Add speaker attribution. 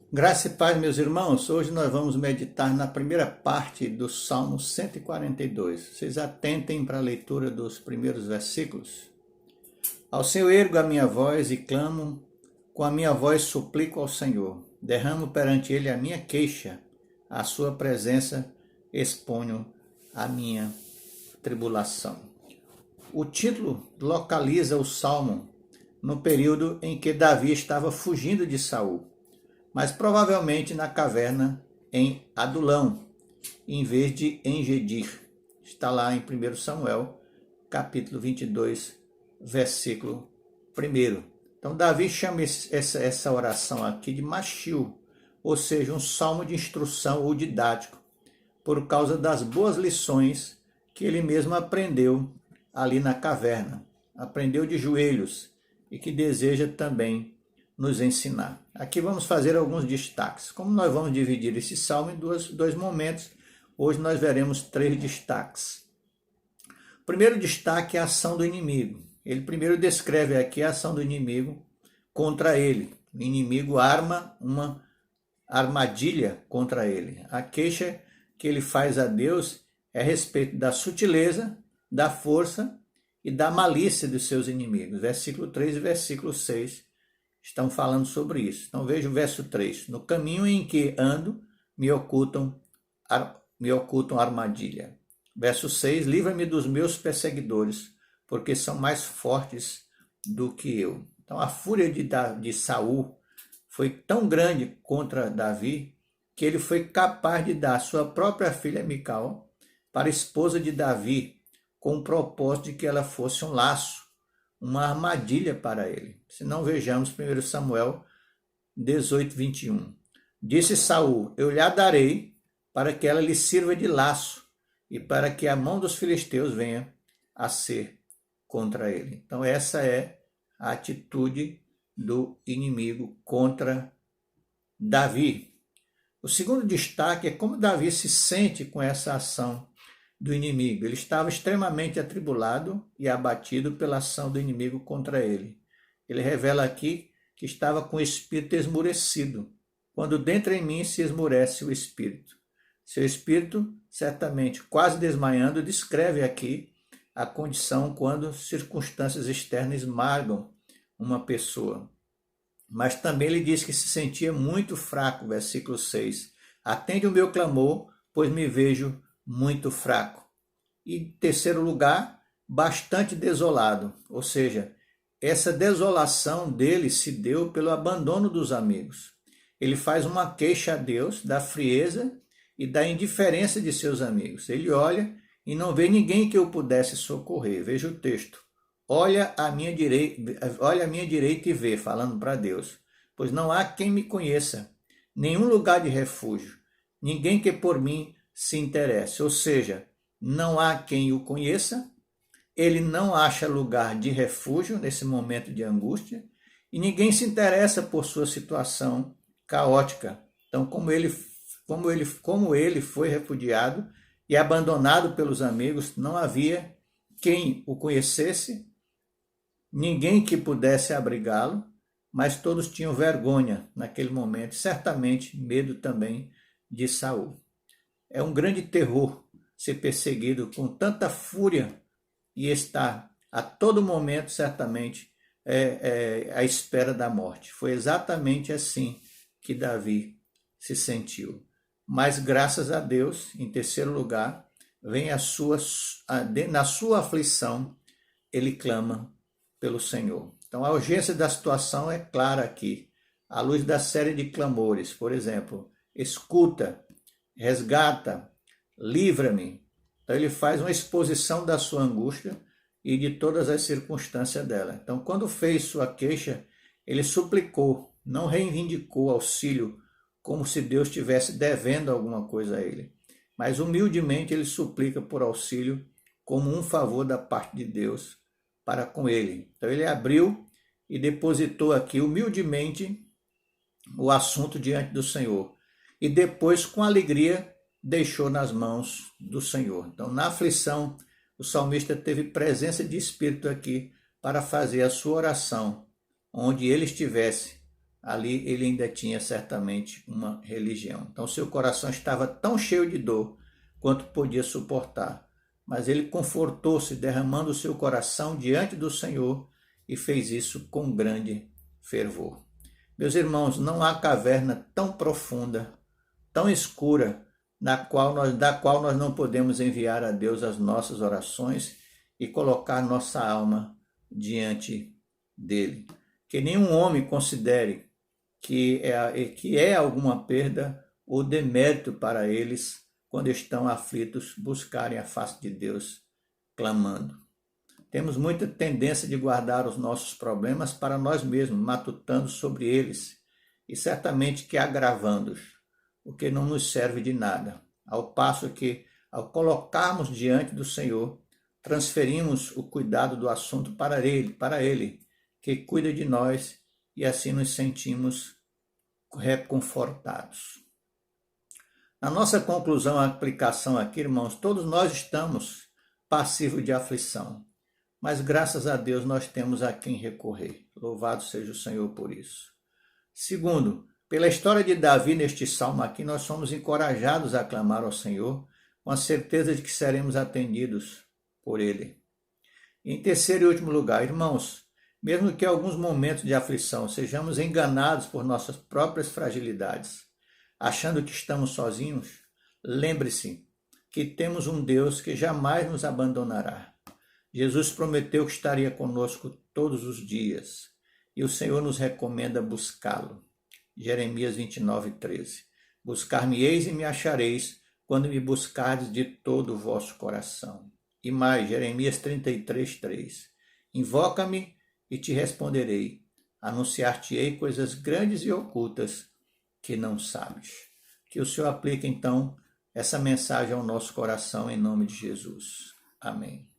Speaker 1: Graça e paz, meus irmãos. Hoje nós vamos meditar na primeira parte do Salmo 142. Vocês atentem para a leitura dos primeiros versículos. Ao Senhor ergo a minha voz e clamo, com a minha voz suplico ao Senhor. Derramo perante Ele a minha queixa, à sua presença exponho a minha tribulação. O título localiza o Salmo no período em que Davi estava fugindo de Saul, mas provavelmente na caverna em Adulão, em vez de Engedir. Está lá em 1 Samuel, capítulo 22, versículo 1. Então Davi chama essa oração aqui de Machil, ou seja, um salmo de instrução ou didático, por causa das boas lições que ele mesmo aprendeu ali na caverna. Aprendeu de joelhos e que deseja também nos ensinar. Aqui vamos fazer alguns destaques. Como nós vamos dividir esse salmo em dois momentos, hoje nós veremos 3 destaques. O primeiro destaque é a ação do inimigo. Ele primeiro descreve aqui a ação do inimigo contra ele. O inimigo arma uma armadilha contra ele. A queixa que ele faz a Deus é a respeito da sutileza, da força e da malícia dos seus inimigos. Versículo 3 e versículo 6 estão falando sobre isso. Então veja o verso 3. No caminho em que ando, me ocultam armadilha. Verso 6. Livra-me dos meus perseguidores, porque são mais fortes do que eu. Então a fúria de Saul foi tão grande contra Davi, que ele foi capaz de dar sua própria filha Mical para a esposa de Davi, com o propósito de que ela fosse um laço, uma armadilha para ele. Se não, vejamos 1 Samuel 18, 21. Disse Saul, eu lhe a darei para que ela lhe sirva de laço e para que a mão dos filisteus venha a ser contra ele. Então essa é a atitude do inimigo contra Davi. O segundo destaque é como Davi se sente com essa ação do inimigo. Ele estava extremamente atribulado e abatido pela ação do inimigo contra ele. Ele revela aqui que estava com o espírito esmurecido, quando dentro em mim se esmurece o espírito. Seu espírito, certamente quase desmaiando, descreve aqui a condição quando circunstâncias externas esmagam uma pessoa. Mas também ele diz que se sentia muito fraco, versículo 6. Atende o meu clamor, pois me vejo muito fraco. E em terceiro lugar, bastante desolado, ou seja, essa desolação dele se deu pelo abandono dos amigos. Ele faz uma queixa a Deus da frieza e da indiferença de seus amigos. Ele olha e não vê ninguém que o pudesse socorrer. Veja o texto. Olha a minha direita e vê, falando para Deus, pois não há quem me conheça, nenhum lugar de refúgio, ninguém que por mim se interesse, ou seja, não há quem o conheça, ele não acha lugar de refúgio nesse momento de angústia e ninguém se interessa por sua situação caótica. Então, como ele foi repudiado e abandonado pelos amigos, não havia quem o conhecesse, ninguém que pudesse abrigá-lo, mas todos tinham vergonha naquele momento, certamente medo também de Saul. É um grande terror ser perseguido com tanta fúria e estar a todo momento, certamente, à espera da morte. Foi exatamente assim que Davi se sentiu. Mas, graças a Deus, em terceiro lugar, vem na sua aflição, ele clama pelo Senhor. Então, a urgência da situação é clara aqui. À luz da série de clamores, por exemplo, escuta, resgata, livra-me. Então ele faz uma exposição da sua angústia e de todas as circunstâncias dela. Então quando fez sua queixa, ele suplicou, não reivindicou auxílio como se Deus estivesse devendo alguma coisa a ele. Mas humildemente ele suplica por auxílio como um favor da parte de Deus para com ele. Então ele abriu e depositou aqui humildemente o assunto diante do Senhor. E depois, com alegria, deixou nas mãos do Senhor. Então, na aflição, o salmista teve presença de espírito aqui para fazer a sua oração, onde ele estivesse, ali ele ainda tinha certamente uma religião. Então seu coração estava tão cheio de dor quanto podia suportar, mas ele confortou-se derramando o seu coração diante do Senhor e fez isso com grande fervor. Meus irmãos, não há caverna tão profunda, tão escura, da qual nós não podemos enviar a Deus as nossas orações e colocar nossa alma diante dele. Que nenhum homem considere que é alguma perda ou demérito para eles quando estão aflitos buscarem a face de Deus clamando. Temos muita tendência de guardar os nossos problemas para nós mesmos, matutando sobre eles e certamente que agravando-os, o que não nos serve de nada. Ao passo que, ao colocarmos diante do Senhor, transferimos o cuidado do assunto para Ele, que cuida de nós e assim nos sentimos reconfortados. Na nossa conclusão, a aplicação aqui, irmãos, todos nós estamos passivos de aflição, mas graças a Deus nós temos a quem recorrer. Louvado seja o Senhor por isso. Segundo, pela história de Davi neste salmo aqui, nós somos encorajados a clamar ao Senhor com a certeza de que seremos atendidos por Ele. Em terceiro e último lugar, irmãos, mesmo que em alguns momentos de aflição sejamos enganados por nossas próprias fragilidades, achando que estamos sozinhos, lembre-se que temos um Deus que jamais nos abandonará. Jesus prometeu que estaria conosco todos os dias e o Senhor nos recomenda buscá-lo. Jeremias 29:13. Buscar-me-eis e me achareis quando me buscardes de todo o vosso coração. E mais, Jeremias 33:3. Invoca-me e te responderei. Anunciar-te-ei coisas grandes e ocultas que não sabes. Que o Senhor aplique, então, essa mensagem ao nosso coração em nome de Jesus. Amém.